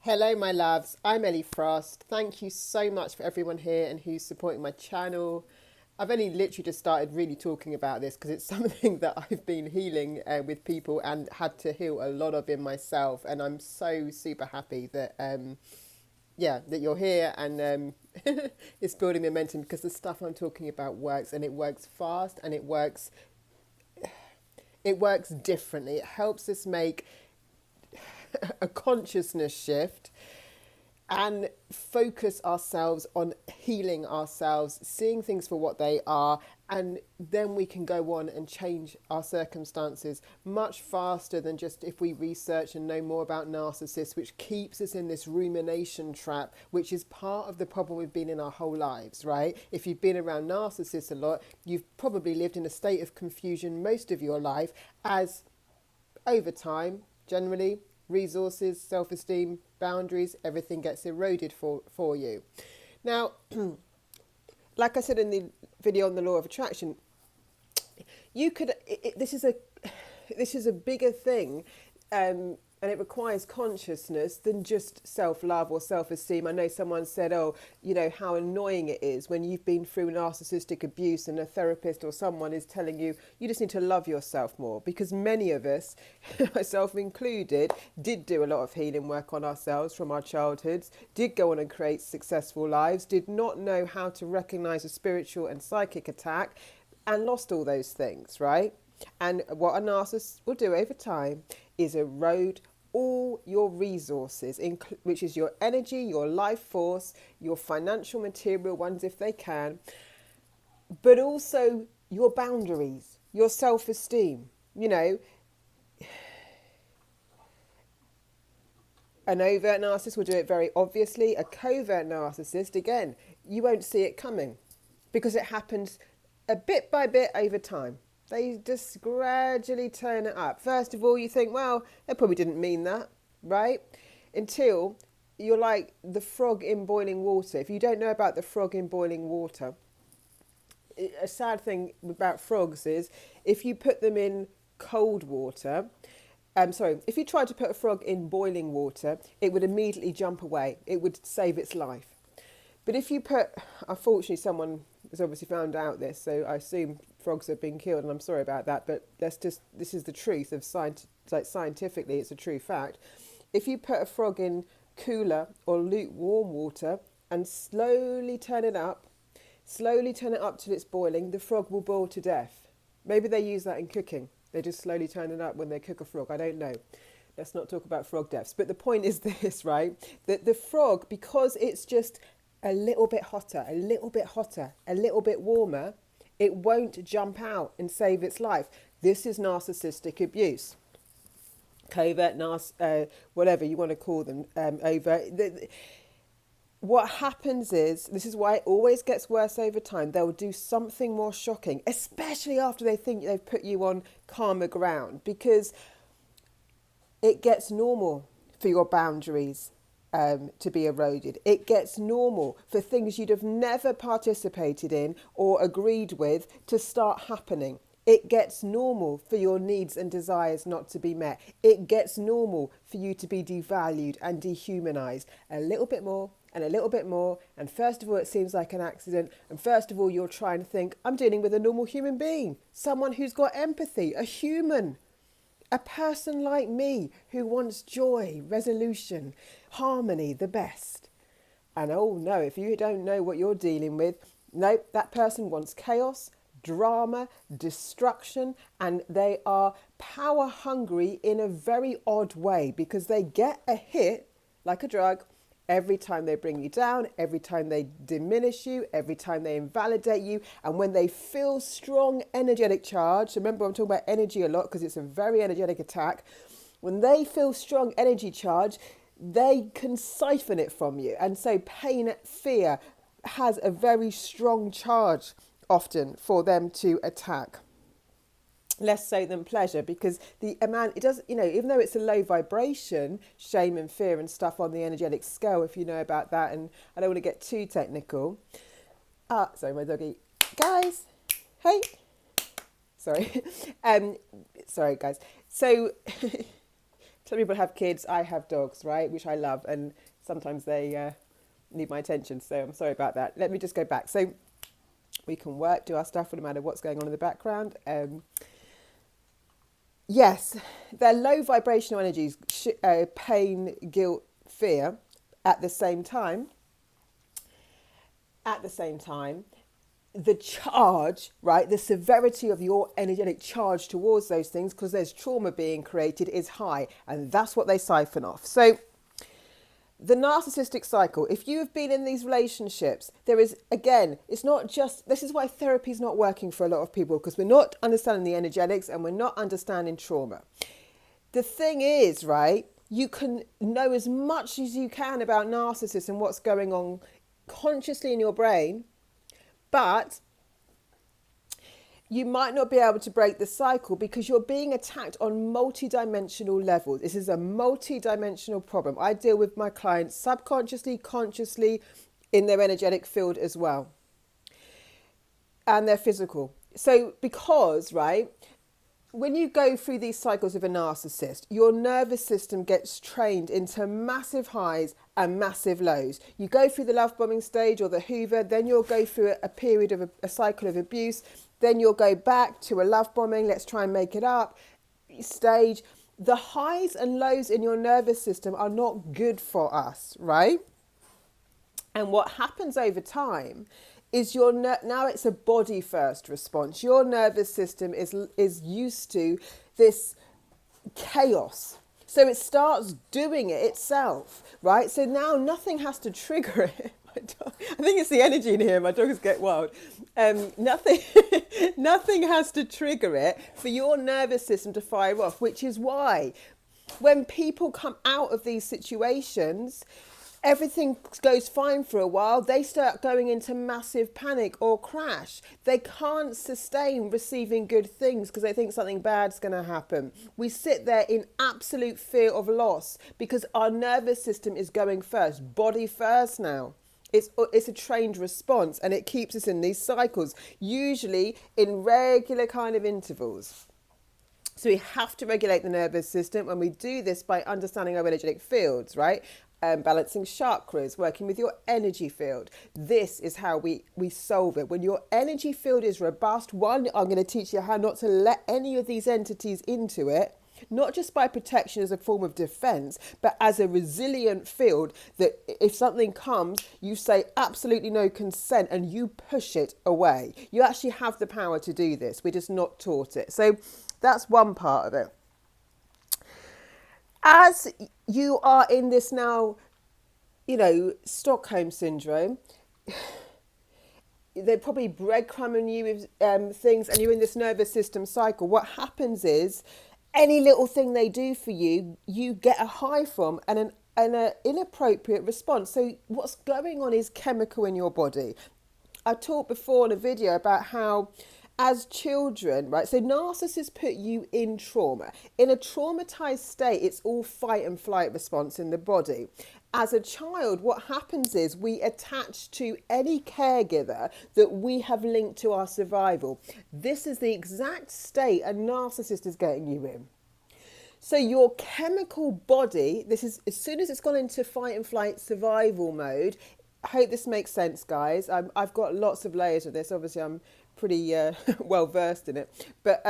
Hello, my loves. I'm Ellie Frost. Thank you so much for everyone here and who's supporting my channel. I've only literally just started really talking about this because it's something that I've been healing with people and had to heal a lot of in myself. And I'm so super happy that, that you're here and it's building momentum because the stuff I'm talking about works and it works fast and it works differently. It helps us make a consciousness shift and focus ourselves on healing ourselves, seeing things for what they are, and then we can go on and change our circumstances much faster than just if we research and know more about narcissists, which keeps us in this rumination trap, which is part of the problem we've been in our whole lives, right? If you've been around narcissists a lot, you've probably lived in a state of confusion most of your life as over time, generally, resources, self-esteem, boundaries, everything gets eroded for you. Now, like I said in the video on the law of attraction, you could, this is a bigger thing, and it requires consciousness than just self-love or self-esteem. I know someone said, oh, you know, how annoying it is when you've been through narcissistic abuse and a therapist or someone is telling you, you just need to love yourself more. Because many of us, myself included, did do a lot of healing work on ourselves from our childhoods, did go on and create successful lives, did not know how to recognize a spiritual and psychic attack, and lost all those things, right? And what a narcissist will do over time is erode all your resources, which is your energy, your life force, your financial material ones if they can, but also your boundaries, your self-esteem. You know, an overt narcissist will do it very obviously. A covert narcissist, again, you won't see it coming because it happens a bit by bit over time. They just gradually turn it up. First of all, you think, well, they probably didn't mean that, right? Until you're like the frog in boiling water. If you don't know about the frog in boiling water, a sad thing about frogs is if you put them in cold water, if you tried to put a frog in boiling water, it would immediately jump away. It would save its life. But if you put, unfortunately, someone has obviously found out this, so I assume frogs have been killed, and I'm sorry about that, but this is the truth of scientifically, it's a true fact. If you put a frog in cooler or lukewarm water and slowly turn it up till it's boiling, the frog will boil to death. Maybe they use that in cooking. They just slowly turn it up when they cook a frog. I don't know. Let's not talk about frog deaths. But the point is this, right? That the frog, because it's just a little bit hotter, a little bit warmer, it won't jump out and save its life. This is narcissistic abuse. Covert, whatever you want to call them, overt. What happens is, this is why it always gets worse over time, they'll do something more shocking, especially after they think they've put you on calmer ground, because it gets normal for your boundaries to be eroded. It gets normal for things you'd have never participated in or agreed with to start happening. It gets normal for your needs and desires not to be met. It gets normal for you to be devalued and dehumanized a little bit more and a little bit more. And first of all, it seems like an accident. And first of all, you're trying to think, I'm dealing with a normal human being, someone who's got empathy, a human. A person like me who wants joy, resolution, harmony, the best. And oh no, if you don't know what you're dealing with, no, that person wants chaos, drama, destruction, and they are power hungry in a very odd way because they get a hit like a drug every time they bring you down, every time they diminish you, every time they invalidate you. And when they feel strong energetic charge, remember I'm talking about energy a lot because it's a very energetic attack. When they feel strong energy charge, they can siphon it from you. And so pain, fear has a very strong charge often for them to attack. Less so than pleasure, because the amount, it does, you know, even though it's a low vibration, shame and fear and stuff on the energetic scale, if you know about that, and I don't want to get too technical. Sorry, my doggy. Guys, hey. Sorry. Sorry, guys. So Some people have kids. I have dogs, right, which I love, and sometimes they need my attention. So I'm sorry about that. Let me just go back. So we can work, do our stuff, no matter what's going on in the background. Yes, they're low vibrational energies, pain, guilt, fear. At the same time, the charge, right, the severity of your energetic charge towards those things, because there's trauma being created, is high, and that's what they siphon off. So the narcissistic cycle, if you have been in these relationships, there is, again, it's not just, this is why therapy is not working for a lot of people, because we're not understanding the energetics and we're not understanding trauma. The thing is, right, you can know as much as you can about narcissists and what's going on consciously in your brain, but you might not be able to break the cycle because you're being attacked on multi-dimensional levels. This is a multi-dimensional problem. I deal with my clients subconsciously, consciously, in their energetic field as well, and their physical. So because, right, when you go through these cycles of a narcissist, your nervous system gets trained into massive highs and massive lows. You go through the love bombing stage or the Hoover, then you'll go through a period of a cycle of abuse, then you'll go back to a love bombing, let's try and make it up stage. The highs and lows in your nervous system are not good for us, right? And what happens over time is now it's a body first response. Your nervous system is used to this chaos. So it starts doing it itself, right? So now nothing has to trigger it. I think it's the energy in here. My dogs get wild. Nothing has to trigger it for your nervous system to fire off, which is why when people come out of these situations, everything goes fine for a while. They start going into massive panic or crash. They can't sustain receiving good things because they think something bad's going to happen. We sit there in absolute fear of loss because our nervous system is going first, body first now. It's a trained response, and it keeps us in these cycles, usually in regular kind of intervals. So we have to regulate the nervous system, and we do this by understanding our energetic fields, right? Balancing chakras, working with your energy field. This is how we solve it. When your energy field is robust, one, I'm going to teach you how not to let any of these entities into it, not just by protection as a form of defense, but as a resilient field that if something comes, you say absolutely no consent and you push it away. You actually have the power to do this. We're just not taught it. So that's one part of it. As you are in this now, Stockholm syndrome, they're probably breadcrumbing you with things, and you're in this nervous system cycle. What happens is any little thing they do for you, you get a high from and an inappropriate response. So what's going on is chemical in your body. I talked before in a video about how as children, right, so narcissists put you in trauma. In a traumatized state, it's all fight and flight response in the body. As a child, what happens is we attach to any caregiver that we have linked to our survival. This is the exact state a narcissist is getting you in. So your chemical body, this is as soon as it's gone into fight and flight survival mode. I hope this makes sense, guys. I've got lots of layers of this. Obviously, I'm pretty well versed in it. But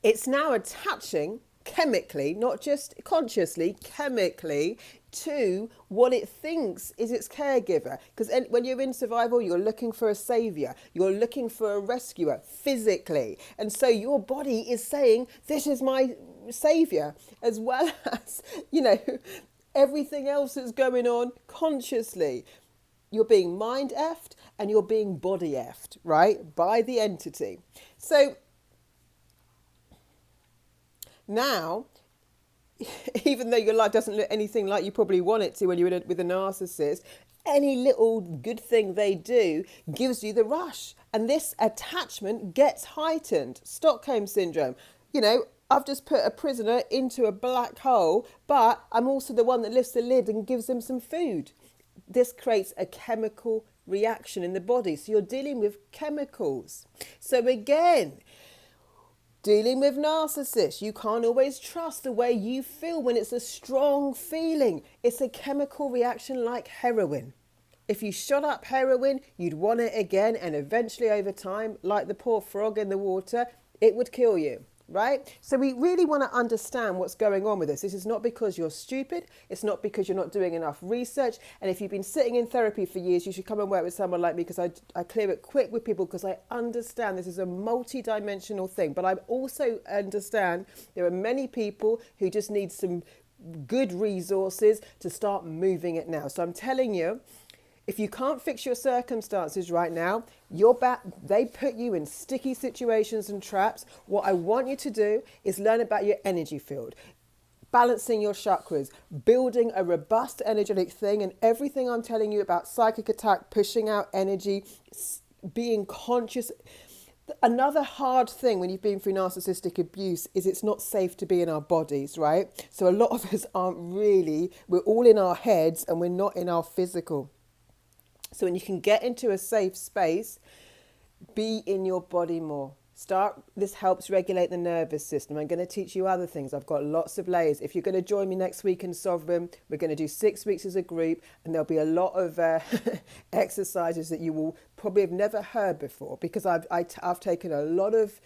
it's now attaching chemically, not just consciously, chemically, to what it thinks is its caregiver. Because when you're in survival, you're looking for a savior. You're looking for a rescuer physically. And so your body is saying, this is my savior, as well as, everything else that's going on consciously. You're being mind effed and you're being body effed, right? By the entity. So now, even though your life doesn't look anything like you probably want it to when you're with a narcissist, any little good thing they do gives you the rush. And this attachment gets heightened. Stockholm syndrome. I've just put a prisoner into a black hole, but I'm also the one that lifts the lid and gives them some food. This creates a chemical reaction in the body. So you're dealing with chemicals. So again, Dealing with narcissists, you can't always trust the way you feel when it's a strong feeling. It's a chemical reaction like heroin. If you shot up heroin, you'd want it again, and eventually over time, like the poor frog in the water, it would kill you, right? So we really want to understand what's going on with this. This is not because you're stupid. It's not because you're not doing enough research. And if you've been sitting in therapy for years, you should come and work with someone like me, because I clear it quick with people, because I understand this is a multi-dimensional thing. But I also understand there are many people who just need some good resources to start moving it now. So I'm telling you, if you can't fix your circumstances right now, they put you in sticky situations and traps. What I want you to do is learn about your energy field, balancing your chakras, building a robust energetic thing, and everything I'm telling you about psychic attack, pushing out energy, being conscious. Another hard thing when you've been through narcissistic abuse is it's not safe to be in our bodies, right? So a lot of us we're all in our heads and we're not in our physical. So when you can get into a safe space, be in your body more. This helps regulate the nervous system. I'm going to teach you other things. I've got lots of layers. If you're going to join me next week in Sovereign, we're going to do 6 weeks as a group, and there'll be a lot of exercises that you will probably have never heard before, because I've taken a lot of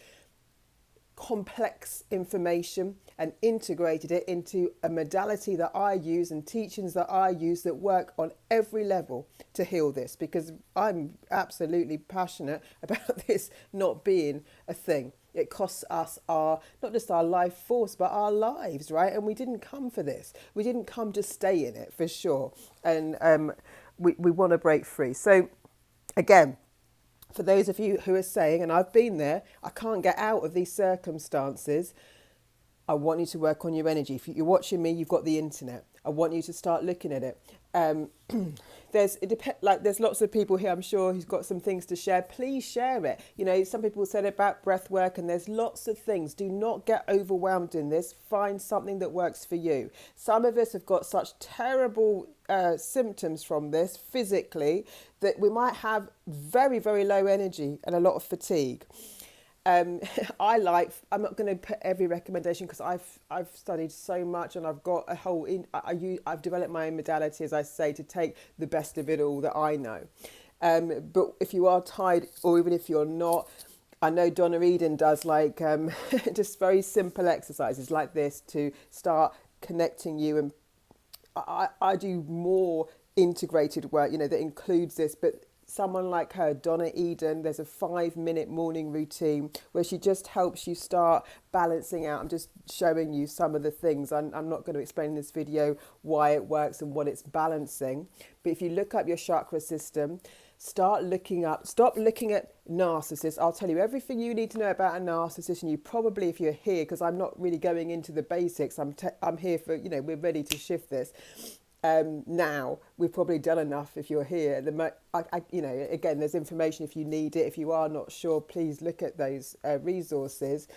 complex information and integrated it into a modality that I use and teachings that I use that work on every level to heal this, because I'm absolutely passionate about this not being a thing. It costs us not just our life force, but our lives, right? And we didn't come for this. We didn't come to stay in it, for sure. And we want to break free. So again, for those of you who are saying, and I've been there, I can't get out of these circumstances, I want you to work on your energy. If you're watching me, you've got the internet. I want you to start looking at it. There's lots of people here, I'm sure, who's got some things to share. Please share it. You know, some people said about breath work, and there's lots of things. Do not get overwhelmed in this. Find something that works for you. Some of us have got such terrible symptoms from this physically that we might have very, very low energy and a lot of fatigue. I'm not going to put every recommendation, because I've studied so much, and I've got a whole I've developed my own modality, as I say, to take the best of it all that I know. But if you are tired, or even if you're not, I know Donna Eden does just very simple exercises like this to start connecting you. And I do more integrated work, that includes this, but someone like her, Donna Eden, there's a 5-minute morning routine where she just helps you start balancing out. I'm just showing you some of the things. I'm not going to explain in this video why it works and what it's balancing. But if you look up your chakra system, stop looking at narcissists. I'll tell you everything you need to know about a narcissist, and you probably, if you're here, because I'm not really going into the basics, I'm here for, we're ready to shift this. Now we've probably done enough. If you're here, again, there's information if you need it. If you are not sure, please look at those resources.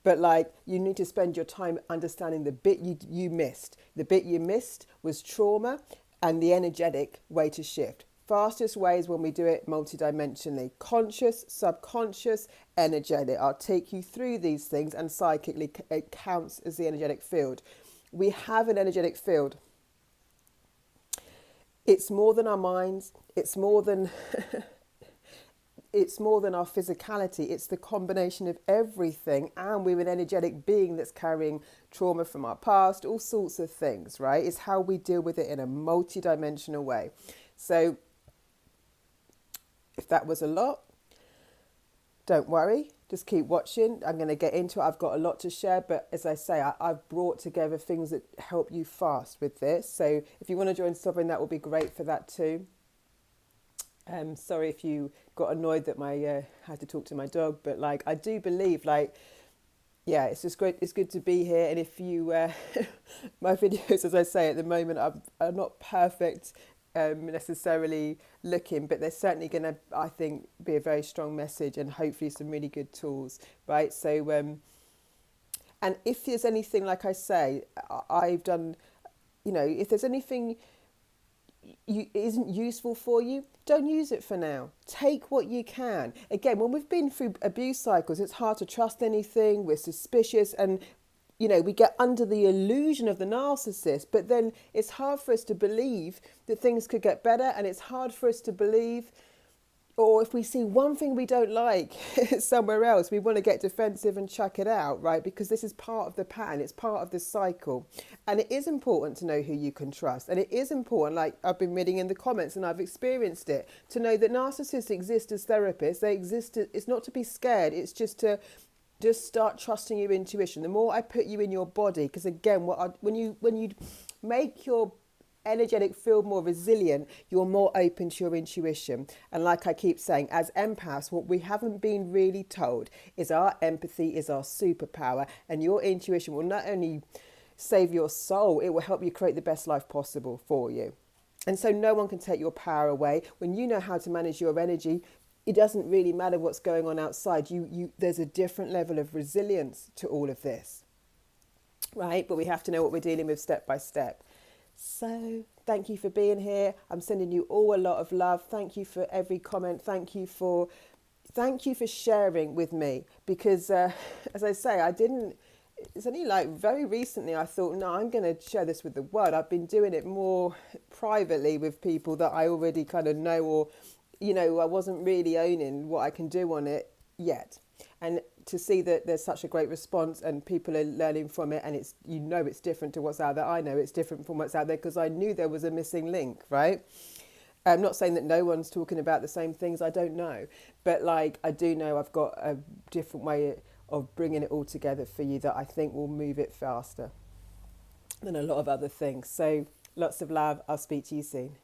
But you need to spend your time understanding the bit you missed. The bit you missed was trauma and the energetic way to shift. Fastest way is when we do it multidimensionally: conscious, subconscious, energetic. I'll take you through these things, and psychically it counts as the energetic field. We have an energetic field. It's more than our minds. It's more than our physicality. It's the combination of everything. And we're an energetic being that's carrying trauma from our past, all sorts of things, right? It's how we deal with it in a multi-dimensional way. So if that was a lot, don't worry. Just keep watching. I'm going to get into it. I've got a lot to share, but as I say, I've brought together things that help you fast with this. So if you want to join Sovereign, that will be great for that too. Sorry if you got annoyed that I had to talk to my dog, but I do believe it's just great. It's good to be here. And if you, my videos, as I say, at the moment, are not perfect necessarily looking, but they're certainly going to, I think, be a very strong message and hopefully some really good tools, right? So, and if there's anything, like I say, I've done, if there's anything isn't useful for you, don't use it for now. Take what you can. Again, when we've been through abuse cycles, it's hard to trust anything. We're suspicious, and we get under the illusion of the narcissist, but then it's hard for us to believe that things could get better, and it's hard for us to believe, or if we see one thing we don't like somewhere else, we want to get defensive and chuck it out, right? Because this is part of the pattern, it's part of the cycle. And it is important to know who you can trust. And it is important, like I've been reading in the comments and I've experienced it, to know that narcissists exist as therapists. They exist, it's not to be scared, it's just to just start trusting your intuition. The more I put you in your body, because again, when you make your energetic field more resilient, you're more open to your intuition. And like I keep saying, as empaths, what we haven't been really told is our empathy is our superpower, and your intuition will not only save your soul, it will help you create the best life possible for you. And so no one can take your power away. When you know how to manage your energy, it doesn't really matter what's going on outside. There's a different level of resilience to all of this, right? But we have to know what we're dealing with step by step. So thank you for being here. I'm sending you all a lot of love. Thank you for every comment. Thank you for sharing with me, because as I say, it's only like very recently I thought, no, I'm going to share this with the world. I've been doing it more privately with people that I already kind of know, or I wasn't really owning what I can do on it yet. And to see that there's such a great response and people are learning from it, and it's different to what's out there. I know it's different from what's out there because I knew there was a missing link, right? I'm not saying that no one's talking about the same things, I don't know. But like, I do know I've got a different way of bringing it all together for you that I think will move it faster than a lot of other things. So lots of love. I'll speak to you soon.